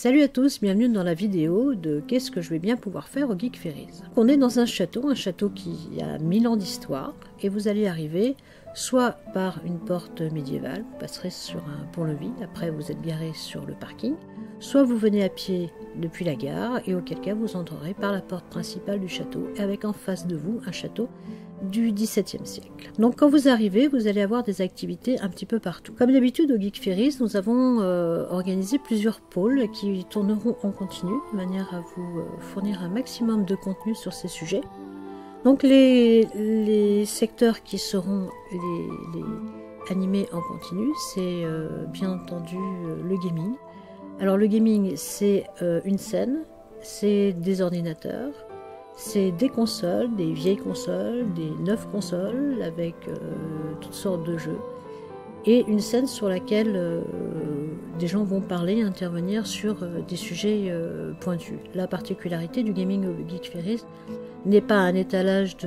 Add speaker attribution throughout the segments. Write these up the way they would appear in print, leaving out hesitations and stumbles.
Speaker 1: Salut à tous, bienvenue dans la vidéo de qu'est-ce que je vais bien pouvoir faire au Geek Ferries. On est dans un château qui a 1000 ans d'histoire et vous allez arriver soit par une porte médiévale, vous passerez sur un pont-levis, après vous êtes garé sur le parking, soit vous venez à pied depuis la gare et auquel cas vous entrerez par la porte principale du château avec en face de vous un château du XVIIe siècle. Donc quand vous arrivez, vous allez avoir des activités un petit peu partout. Comme d'habitude au Geek Ferries, nous avons organisé plusieurs pôles qui tourneront en continu, de manière à vous fournir un maximum de contenu sur ces sujets. Donc les secteurs qui seront les animés en continu, c'est bien entendu le gaming. Alors le gaming, c'est une scène, c'est des ordinateurs, c'est des consoles, des vieilles consoles, des neuves consoles avec toutes sortes de jeux. Et une scène sur laquelle des gens vont parler, intervenir sur des sujets pointus. La particularité du gaming au Geek Ferries n'est pas un étalage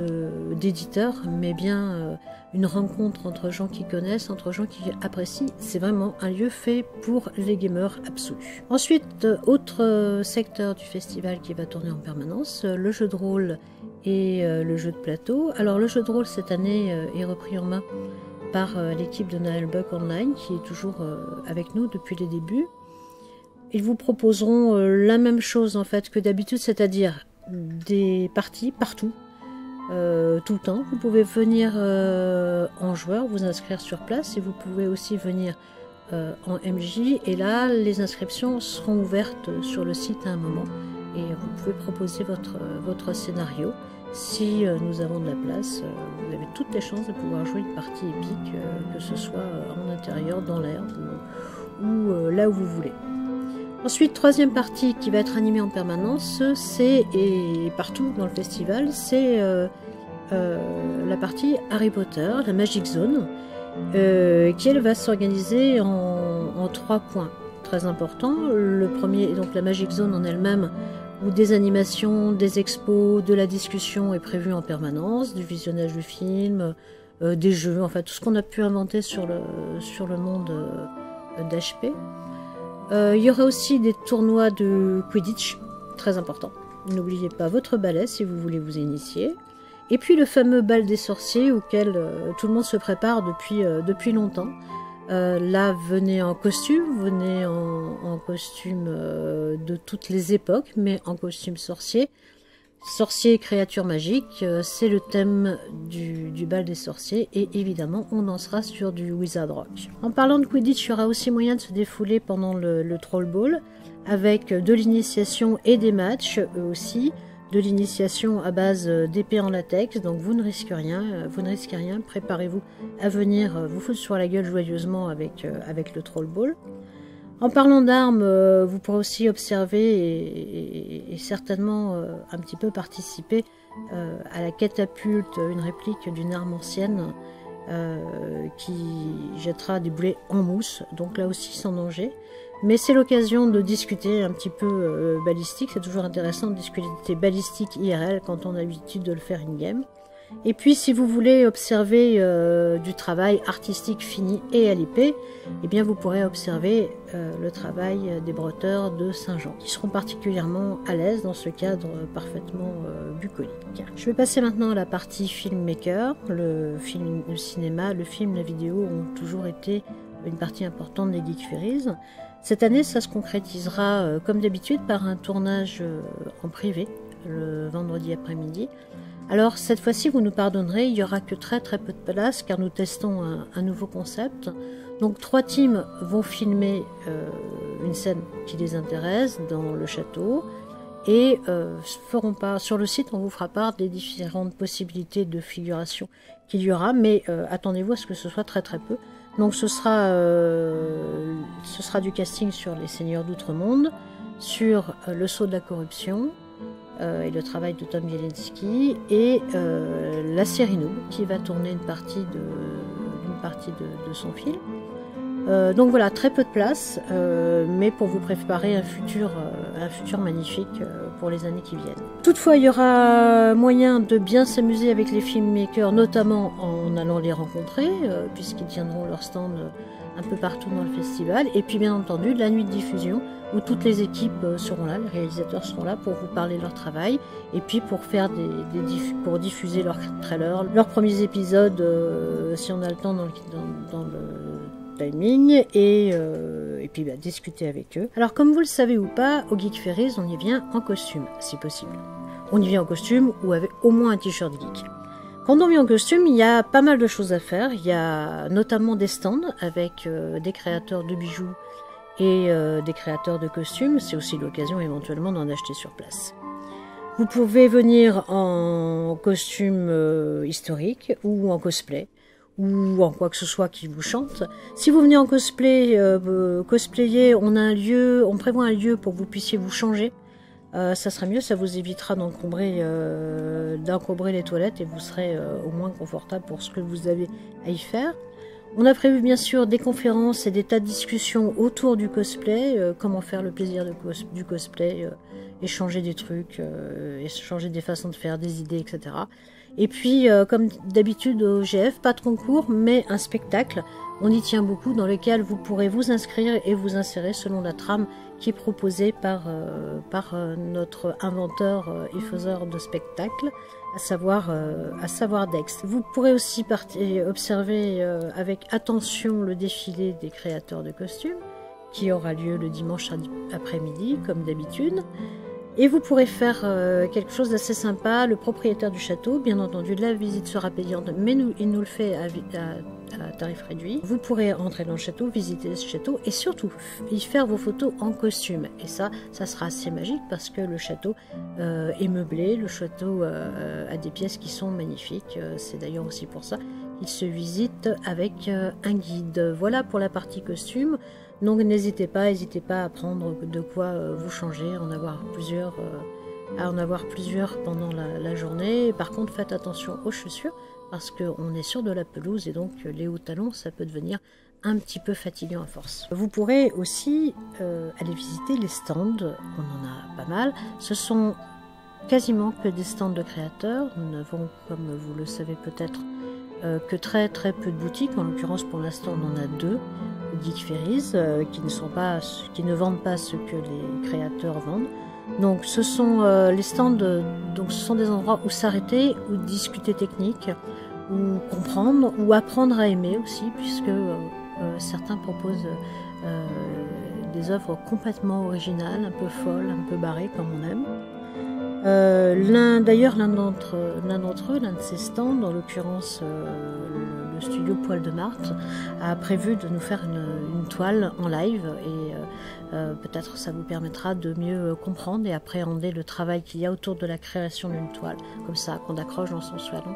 Speaker 1: d'éditeurs, mais bien une rencontre entre gens qui connaissent, entre gens qui apprécient. C'est vraiment un lieu fait pour les gamers absolus. Ensuite, autre secteur du festival qui va tourner en permanence, le jeu de rôle et le jeu de plateau. Alors le jeu de rôle cette année est repris en main par l'équipe de Nailbug Online qui est toujours avec nous depuis les débuts. Ils vous proposeront la même chose en fait que d'habitude, c'est-à-dire des parties partout, tout le temps. Vous pouvez venir en joueur, vous inscrire sur place et vous pouvez aussi venir en MJ et là les inscriptions seront ouvertes sur le site à un moment et vous pouvez proposer votre scénario. Si nous avons de la place, vous avez toutes les chances de pouvoir jouer une partie épique, que ce soit en intérieur, dans l'air ou là où vous voulez. Ensuite, troisième partie qui va être animée en permanence, c'est, et partout dans le festival, c'est la partie Harry Potter, la Magic Zone, qui elle va s'organiser en 3 points très importants. Le premier est donc la Magic Zone en elle-même, où des animations, des expos, de la discussion est prévue en permanence, du visionnage de films, des jeux, enfin tout ce qu'on a pu inventer sur le monde d'HP. Il y aura aussi des tournois de Quidditch, très importants. N'oubliez pas votre balai si vous voulez vous initier. Et puis le fameux bal des sorciers auquel tout le monde se prépare depuis longtemps. Là, venez en costume, venez en costume de toutes les époques, mais en costume sorcier. Sorcier et créatures magiques, c'est le thème du bal des sorciers et évidemment on dansera sur du Wizard Rock. En parlant de Quidditch, il y aura aussi moyen de se défouler pendant le Troll Ball avec de l'initiation et des matchs, eux aussi, de l'initiation à base d'épée en latex, donc vous ne risquez rien, préparez-vous à venir vous foutre sur la gueule joyeusement avec le Troll Ball. En parlant d'armes, vous pourrez aussi observer et certainement un petit peu participer à la catapulte, une réplique d'une arme ancienne qui jettera des boulets en mousse, donc là aussi sans danger. Mais c'est l'occasion de discuter un petit peu balistique, c'est toujours intéressant de discuter balistique IRL quand on a l'habitude de le faire in-game. Et puis si vous voulez observer du travail artistique fini et à l'épée, eh bien vous pourrez observer le travail des brotteurs de Saint-Jean, qui seront particulièrement à l'aise dans ce cadre parfaitement bucolique. Je vais passer maintenant à la partie filmmaker. Le cinéma, le film, la vidéo ont toujours été une partie importante des Geek Ferries. Cette année, ça se concrétisera comme d'habitude par un tournage en privé, le vendredi après-midi. Alors cette fois-ci, vous nous pardonnerez, il n'y aura que très peu de place car nous testons un nouveau concept. Donc 3 teams vont filmer une scène qui les intéresse dans le château et sur le site on vous fera part des différentes possibilités de figuration qu'il y aura, mais attendez-vous à ce que ce soit très peu. Donc ce sera du casting sur les Seigneurs d'Outre-Monde, sur le Sceau de la corruption, et le travail de Tom Bielensky et la série Noob qui va tourner une partie de son film. Donc voilà, très peu de place, mais pour vous préparer un futur magnifique pour les années qui viennent. Toutefois, il y aura moyen de bien s'amuser avec les filmmakers, notamment en allant les rencontrer, puisqu'ils tiendront leur stand un peu partout dans le festival. Et puis bien entendu, la nuit de diffusion, où toutes les équipes seront là, les réalisateurs seront là pour vous parler de leur travail, et puis pour faire pour diffuser leurs trailers, leurs premiers épisodes, si on a le temps dans le timing, et puis discuter avec eux. Alors comme vous le savez ou pas, au Geek Ferries, on y vient en costume, si possible. On y vient en costume ou avec au moins un t-shirt geek. Quand on vient en costume, il y a pas mal de choses à faire. Il y a notamment des stands avec des créateurs de bijoux et des créateurs de costumes. C'est aussi l'occasion éventuellement d'en acheter sur place. Vous pouvez venir en costume historique ou en cosplay ou en quoi que ce soit qui vous chante. Si vous venez en cosplay, cosplayer, on prévoit un lieu pour que vous puissiez vous changer. Ça sera mieux, ça vous évitera d'encombrer les toilettes et vous serez au moins confortable pour ce que vous avez à y faire. On a prévu bien sûr des conférences et des tas de discussions autour du cosplay, comment faire le plaisir du cosplay, échanger des trucs, échanger des façons de faire, des idées, etc. Et puis, comme d'habitude au GF, pas de concours, mais un spectacle. On y tient beaucoup, dans lequel vous pourrez vous inscrire et vous insérer selon la trame qui est proposée par notre inventeur et faiseur de spectacles, à savoir Dex. Vous pourrez aussi observer avec attention le défilé des créateurs de costumes, qui aura lieu le dimanche après-midi, comme d'habitude. Et vous pourrez faire quelque chose d'assez sympa. Le propriétaire du château, bien entendu, la visite sera payante, mais il nous le fait à tarif réduit. Vous pourrez entrer dans le château, visiter ce château et surtout y faire vos photos en costume. Et ça sera assez magique parce que le château est meublé. Le château a des pièces qui sont magnifiques. C'est d'ailleurs aussi pour ça qu'il se visite avec un guide. Voilà pour la partie costume. Donc n'hésitez pas à prendre de quoi vous changer, en avoir plusieurs pendant la journée. Par contre, faites attention aux chaussures parce qu'on est sur de la pelouse et donc les hauts talons, ça peut devenir un petit peu fatigant à force. Vous pourrez aussi aller visiter les stands, on en a pas mal. Ce sont quasiment que des stands de créateurs. Nous n'avons, comme vous le savez peut-être, que très très peu de boutiques. En l'occurrence, pour l'instant, on en a 2. Geek Ferries, qui ne vendent pas ce que les créateurs vendent. Donc ce sont les stands, donc ce sont des endroits où s'arrêter, où discuter technique, ou comprendre, ou apprendre à aimer aussi, puisque certains proposent des œuvres complètement originales, un peu folles, un peu barrées comme on aime. D'ailleurs, l'un d'entre eux, l'un de ces stands, en l'occurrence le studio Poil de Marthe, a prévu de nous faire une toile en live et peut-être ça vous permettra de mieux comprendre et appréhender le travail qu'il y a autour de la création d'une toile, comme ça, qu'on accroche dans son salon.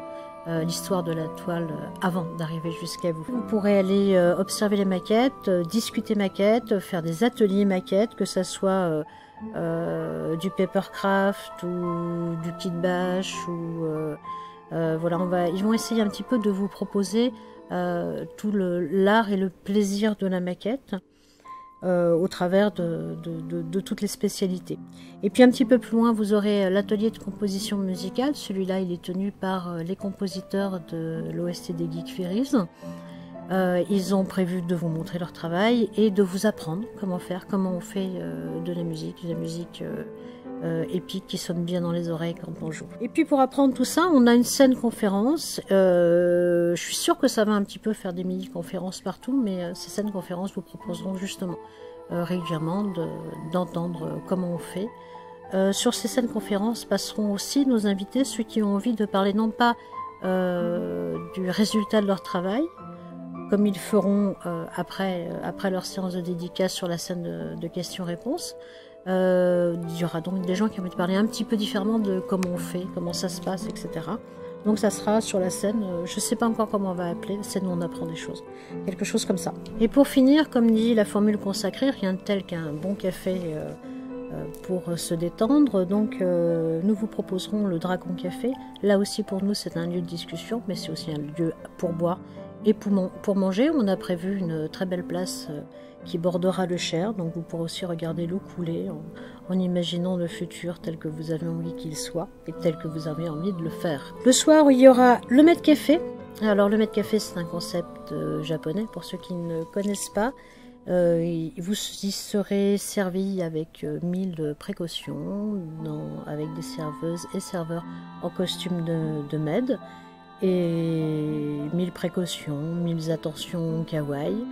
Speaker 1: L'histoire de la toile avant d'arriver jusqu'à vous. Vous pourrez aller observer les maquettes, discuter maquettes, faire des ateliers maquettes, que ça soit du papercraft ou du kit bash ou voilà, ils vont essayer un petit peu de vous proposer tout l'art et le plaisir de la maquette au travers de toutes les spécialités. Et puis un petit peu plus loin, vous aurez l'atelier de composition musicale. Celui-là, il est tenu par les compositeurs de l'OST des Geek Ferries. Ils ont prévu de vous montrer leur travail et de vous apprendre comment on fait de la musique épique qui sonne bien dans les oreilles quand on joue. Et puis pour apprendre tout ça, on a une scène conférence. Je suis sûre que ça va un petit peu faire des mini-conférences partout, mais ces scènes conférences vous proposeront justement régulièrement d'entendre comment on fait. Sur ces scènes conférences passeront aussi nos invités, ceux qui ont envie de parler non pas du résultat de leur travail, comme ils feront après leur séance de dédicace sur la scène de questions-réponses. Il y aura donc des gens qui ont envie de parler un petit peu différemment de comment on fait, comment ça se passe, etc. Donc ça sera sur la scène, je ne sais pas encore comment on va appeler, la scène où on apprend des choses. Quelque chose comme ça. Et pour finir, comme dit la formule consacrée, rien de tel qu'un bon café pour se détendre. Donc nous vous proposerons le Dragon Café. Là aussi pour nous c'est un lieu de discussion, mais c'est aussi un lieu pour boire et pour manger. On a prévu une très belle place qui bordera le Cher, donc vous pourrez aussi regarder l'eau couler en imaginant le futur tel que vous avez envie qu'il soit et tel que vous avez envie de le faire. Le soir, il y aura le Maître Café Alors le mètre café, c'est un concept japonais pour ceux qui ne connaissent pas. Vous y serez servi avec 1000 précautions, avec des serveuses et serveurs en costume de maid, et 1000 précautions, 1000 attentions kawaii,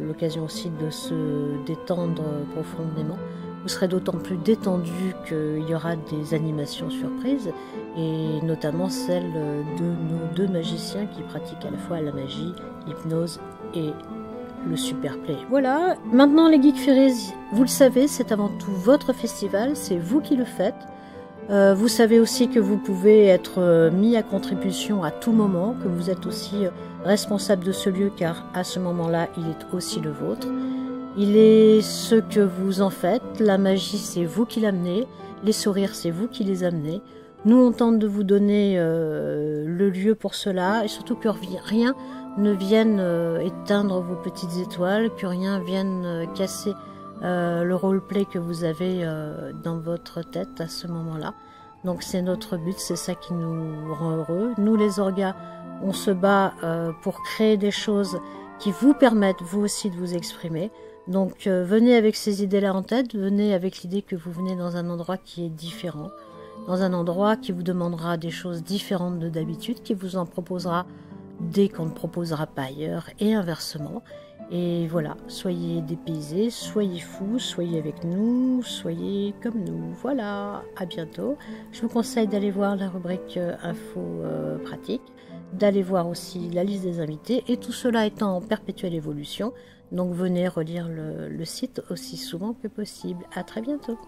Speaker 1: l'occasion aussi de se détendre profondément. Vous serez d'autant plus détendu qu'il y aura des animations surprises, et notamment celle de nos 2 magiciens qui pratiquent à la fois la magie, l'hypnose et le super play. Voilà, maintenant les Geek Fairies, vous le savez, c'est avant tout votre festival, c'est vous qui le faites. Vous savez aussi que vous pouvez être mis à contribution à tout moment, que vous êtes aussi responsable de ce lieu, car à ce moment-là, il est aussi le vôtre. Il est ce que vous en faites, la magie c'est vous qui l'amenez, les sourires c'est vous qui les amenez. Nous on tente de vous donner le lieu pour cela, et surtout que rien ne vienne éteindre vos petites étoiles, que rien vienne casser le roleplay que vous avez dans votre tête à ce moment-là. Donc c'est notre but, c'est ça qui nous rend heureux. Nous les orgas, on se bat pour créer des choses qui vous permettent vous aussi de vous exprimer. Donc venez avec ces idées-là en tête, venez avec l'idée que vous venez dans un endroit qui est différent, dans un endroit qui vous demandera des choses différentes de d'habitude, qui vous en proposera des qu'on ne proposera pas ailleurs, et inversement. Et voilà, soyez dépaysés, soyez fous, soyez avec nous, soyez comme nous. Voilà, à bientôt. Je vous conseille d'aller voir la rubrique info pratique, d'aller voir aussi la liste des invités, et tout cela étant en perpétuelle évolution. Donc venez relire le site aussi souvent que possible. À très bientôt.